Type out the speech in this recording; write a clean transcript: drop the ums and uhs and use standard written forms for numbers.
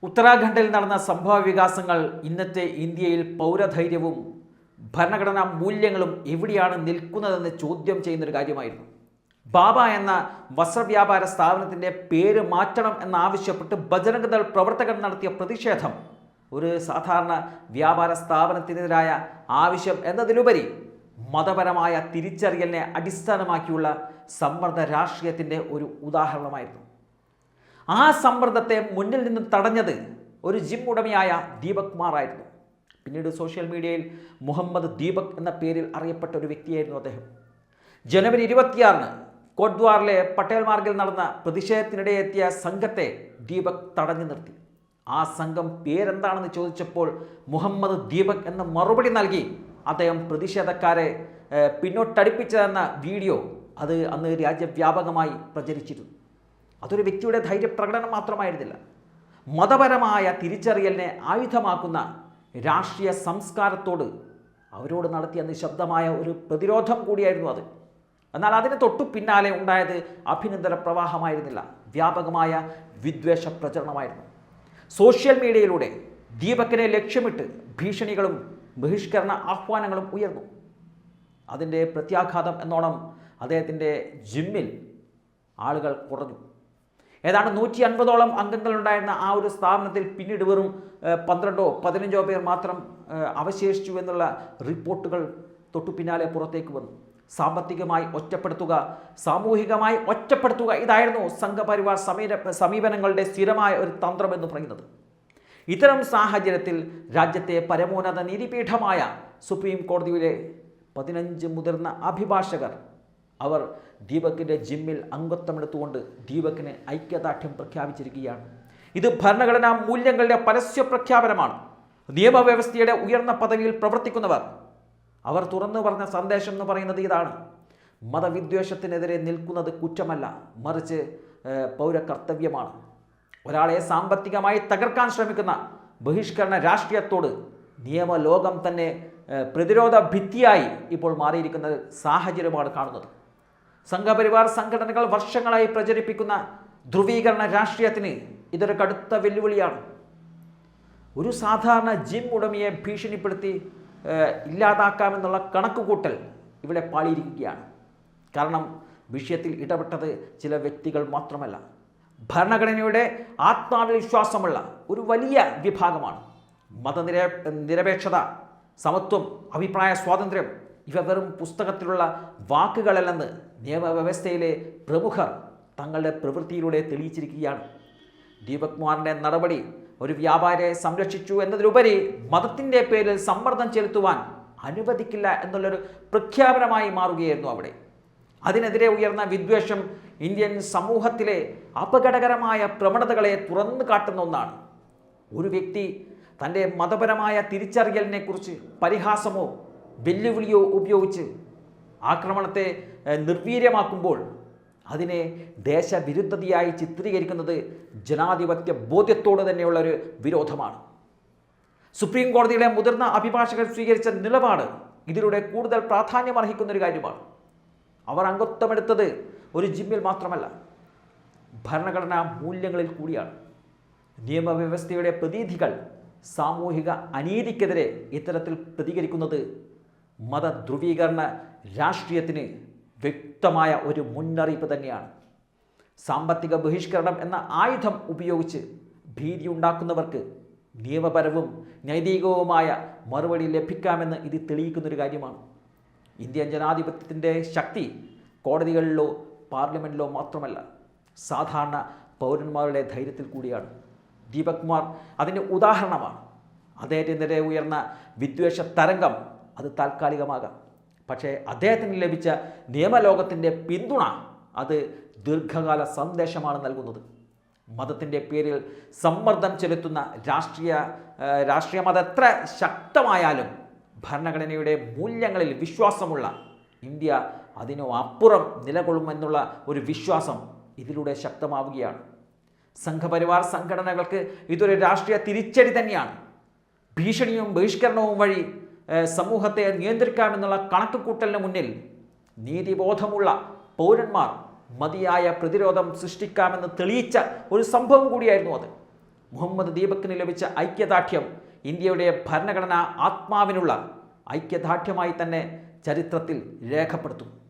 ഉത്തരാഖണ്ഡിൽ നടന്ന സംഭവ വികാസങ്ങൾ ഇന്നത്തെ ഇന്ത്യയിൽ പൗരധൈര്യവും ഭരണഘടനാ മൂല്യങ്ങളും എവിടെയാണ് നിൽക്കുന്നതെന്ന് ചോദ്യം ചെയ്യുന്നൊരു കാര്യമായിരുന്നു. ബാബ എന്ന വസ്ത്രവ്യാപാര സ്ഥാപനത്തിൻ്റെ പേര് മാറ്റണം എന്നാവശ്യപ്പെട്ട് ബജരംഗ് ദൾ പ്രവർത്തകർ നടത്തിയ പ്രതിഷേധം ഒരു സാധാരണ വ്യാപാര സ്ഥാപനത്തിനെതിരായ ആവശ്യം എന്നതിലുപരി മതപരമായ തിരിച്ചറിയലിനെ അടിസ്ഥാനമാക്കിയുള്ള സമ്മർദ്ദ രാഷ്ട്രീയത്തിൻ്റെ ഒരു ഉദാഹരണമായിരുന്നു. ആ സമ്മർദ്ദത്തെ മുന്നിൽ നിന്നും തടഞ്ഞത് ഒരു ജിം ഉടമയായ ദീപക് കുമാർ ആയിരുന്നു. പിന്നീട് സോഷ്യൽ മീഡിയയിൽ മുഹമ്മദ് ദീപക് എന്ന പേരിൽ അറിയപ്പെട്ട ഒരു വ്യക്തിയായിരുന്നു അദ്ദേഹം. ജനുവരി 26-ന് കോട്ട്ദ്വാറിലെ പട്ടേൽ മാർഗിൽ നടന്ന പ്രതിഷേധത്തിനിടെ എത്തിയ സംഘത്തെ ദീപക് തടഞ്ഞു നിർത്തി. ആ സംഘം പേരെന്താണെന്ന് ചോദിച്ചപ്പോൾ മുഹമ്മദ് ദീപക് എന്ന മറുപടി നൽകി അദ്ദേഹം പ്രതിഷേധക്കാരെ പിന്നോട്ടടിപ്പിച്ചതെന്ന വീഡിയോ അത് അന്ന് രാജ്യവ്യാപകമായി പ്രചരിച്ചിരുന്നു. അതൊരു വ്യക്തിയുടെ ധൈര്യപ്രകടനം മാത്രമായിരുന്നില്ല, മതപരമായ തിരിച്ചറിയലിനെ ആയുധമാക്കുന്ന രാഷ്ട്രീയ സംസ്കാരത്തോട് അവരോട് നടത്തിയ നിശബ്ദമായ ഒരു പ്രതിരോധം കൂടിയായിരുന്നു അത്. എന്നാൽ അതിന് തൊട്ടു പിന്നാലെ ഉണ്ടായത് അഭിനന്ദന പ്രവാഹമായിരുന്നില്ല, വ്യാപകമായ വിദ്വേഷ പ്രചരണമായിരുന്നു. സോഷ്യൽ മീഡിയയിലൂടെ ദീപകിനെ ലക്ഷ്യമിട്ട് ഭീഷണികളും ബഹിഷ്കരണ ആഹ്വാനങ്ങളും ഉയർന്നു. അതിൻ്റെ പ്രത്യാഘാതം എന്നോണം അദ്ദേഹത്തിൻ്റെ ജിമ്മിൽ ആളുകൾ കുറഞ്ഞു. ഏതാണ്ട് 150ഓളം അംഗങ്ങളുണ്ടായിരുന്ന ആ ഒരു സ്ഥാപനത്തിൽ പിന്നീട് വെറും 12-15 പേർ മാത്രം അവശേഷിച്ചു എന്നുള്ള റിപ്പോർട്ടുകൾ തൊട്ടു പിന്നാലെ പുറത്തേക്ക് വന്നു. സാമ്പത്തികമായി ഒറ്റപ്പെടുത്തുക, സാമൂഹികമായി ഒറ്റപ്പെടുത്തുക, ഇതായിരുന്നു സംഘപരിവാർ സമീപനങ്ങളുടെ സ്ഥിരമായ ഒരു തന്ത്രമെന്ന് പറയുന്നത്. ഇത്തരം സാഹചര്യത്തിൽ രാജ്യത്തെ പരമോന്നത നീതിപീഠമായ സുപ്രീം കോടതിയിലെ 15 മുതിർന്ന അഭിഭാഷകർ അവർ ദീപകിൻ്റെ ജിമ്മിൽ അംഗത്വമെടുത്തുകൊണ്ട് ദീപകിന് ഐക്യദാർഢ്യം പ്രഖ്യാപിച്ചിരിക്കുകയാണ്. ഇത് ഭരണഘടനാ മൂല്യങ്ങളുടെ പരസ്യ പ്രഖ്യാപനമാണ്. നിയമവ്യവസ്ഥയുടെ ഉയർന്ന പദവിയിൽ പ്രവർത്തിക്കുന്നവർ അവർ തുറന്നു പറഞ്ഞ സന്ദേശം എന്ന് പറയുന്നത് ഇതാണ്: മതവിദ്വേഷത്തിനെതിരെ നിൽക്കുന്നത് കുറ്റമല്ല, മറിച്ച് പൗരകർത്തവ്യമാണ്. ഒരാളെ സാമ്പത്തികമായി തകർക്കാൻ ശ്രമിക്കുന്ന ബഹിഷ്കരണ രാഷ്ട്രീയത്തോട് നിയമലോകം തന്നെ പ്രതിരോധ ഭിത്തിയായി ഇപ്പോൾ മാറിയിരിക്കുന്ന സാഹചര്യമാണ് കാണുന്നത്. സംഘപരിവാർ സംഘടനകൾ വർഷങ്ങളായി പ്രചരിപ്പിക്കുന്ന ധ്രുവീകരണ രാഷ്ട്രീയത്തിന് ഇതൊരു കടുത്ത വെല്ലുവിളിയാണ്. ഒരു സാധാരണ ജിം ഉടമയെ ഭീഷണിപ്പെടുത്തി ഇല്ലാതാക്കാമെന്നുള്ള കണക്കുകൂട്ടൽ ഇവിടെ പാളിയിരിക്കുകയാണ്. കാരണം വിഷയത്തിൽ ഇടപെട്ടത് ചില വ്യക്തികൾ മാത്രമല്ല, ഭരണഘടനയുടെ ആത്മവിശ്വാസമുള്ള ഒരു വലിയ വിഭാഗമാണ്. നിരപേക്ഷത, സമത്വം, അഭിപ്രായ സ്വാതന്ത്ര്യം ഇവ വെറും പുസ്തകത്തിലുള്ള വാക്കുകളല്ലെന്ന് നിയമവ്യവസ്ഥയിലെ പ്രമുഖർ തങ്ങളുടെ പ്രവൃത്തിയിലൂടെ തെളിയിച്ചിരിക്കുകയാണ്. ദീപക് കുമാറിൻ്റെ നടപടി ഒരു വ്യാപാരിയെ സംരക്ഷിച്ചു എന്നതിലുപരി മതത്തിൻ്റെ പേരിൽ സമ്മർദ്ദം ചെലുത്തുവാൻ അനുവദിക്കില്ല എന്നുള്ളൊരു പ്രഖ്യാപനമായി മാറുകയായിരുന്നു അവിടെ. അതിനെതിരെ ഉയർന്ന വിദ്വേഷം ഇന്ത്യൻ സമൂഹത്തിലെ അപകടകരമായ പ്രവണതകളെ തുറന്നു കാട്ടുന്ന ഒന്നാണ്. ഒരു വ്യക്തി തൻ്റെ മതപരമായ തിരിച്ചറിയലിനെക്കുറിച്ച് പരിഹാസമോ വെല്ലുവിളിയോ ഉപയോഗിച്ച് ആക്രമണത്തെ നിർവീര്യമാക്കുമ്പോൾ അതിനെ ദേശവിരുദ്ധതയായി ചിത്രീകരിക്കുന്നത് ജനാധിപത്യ ബോധ്യത്തോട് തന്നെയുള്ളൊരു വിരോധമാണ്. സുപ്രീം കോടതിയിലെ മുതിർന്ന അഭിഭാഷകർ സ്വീകരിച്ച നിലപാട് ഇതിലൂടെ കൂടുതൽ പ്രാധാന്യമർഹിക്കുന്നൊരു കാര്യമാണ്. അവർ അംഗത്വമെടുത്തത് ഒരു ജിമ്മിൽ മാത്രമല്ല, ഭരണഘടനാ മൂല്യങ്ങളിൽ കൂടിയാണ്. നിയമവ്യവസ്ഥയുടെ പ്രതിനിധികൾ സാമൂഹിക അനീതിക്കെതിരെ ഇത്തരത്തിൽ പ്രതികരിക്കുന്നത് മതധ്രുവീകരണ രാഷ്ട്രീയത്തിന് വ്യക്തമായ ഒരു മുന്നറിയിപ്പ് തന്നെയാണ്. സാമ്പത്തിക ബഹിഷ്കരണം എന്ന ആയുധം ഉപയോഗിച്ച് ഭീതി ഉണ്ടാക്കുന്നവർക്ക് നിയമപരവും നൈതികവുമായ മറുപടി ലഭിക്കാമെന്ന് ഇത് തെളിയിക്കുന്നൊരു കാര്യമാണ്. ഇന്ത്യൻ ജനാധിപത്യത്തിൻ്റെ ശക്തി കോടതികളിലോ പാർലമെൻറ്റിലോ മാത്രമല്ല, സാധാരണ പൗരന്മാരുടെ ധൈര്യത്തിൽ കൂടിയാണ്. ദീപക് കുമാർ അതിൻ്റെ ഉദാഹരണമാണ്. അദ്ദേഹത്തിനെതിരെ ഉയർന്ന വിദ്വേഷ തരംഗം അത് താൽക്കാലികമാകാം, പക്ഷേ അദ്ദേഹത്തിന് ലഭിച്ച നിയമലോകത്തിൻ്റെ പിന്തുണ അത് ദീർഘകാല സന്ദേശമാണ് നൽകുന്നത്. മതത്തിൻ്റെ പേരിൽ സമ്മർദ്ദം ചെലുത്തുന്ന രാഷ്ട്രീയ മതം എത്ര ശക്തമായാലും ഭരണഘടനയുടെ മൂല്യങ്ങളിൽ വിശ്വാസമുള്ള ഇന്ത്യ അതിനു അപ്പുറം നിലകൊള്ളുമെന്നുള്ള ഒരു വിശ്വാസം ഇതിലൂടെ ശക്തമാവുകയാണ്. സംഘപരിവാർ സംഘടനകൾക്ക് ഇതൊരു രാഷ്ട്രീയ തിരിച്ചടി തന്നെയാണ്. ഭീഷണിയും ബഹിഷ്കരണവും വഴി സമൂഹത്തെ നിയന്ത്രിക്കാമെന്നുള്ള കണക്കുകൂട്ടലിന് മുന്നിൽ നീതിബോധമുള്ള പൗരന്മാർ മതിയായ പ്രതിരോധം സൃഷ്ടിക്കാമെന്ന് തെളിയിച്ച ഒരു സംഭവം കൂടിയായിരുന്നു അത്. മുഹമ്മദ് ദീപകിന് ലഭിച്ച ഐക്യദാർഢ്യം ഇന്ത്യയുടെ ഭരണഘടനാ ആത്മാവിനുള്ള ഐക്യദാർഢ്യമായി തന്നെ ചരിത്രത്തിൽ രേഖപ്പെടുത്തും.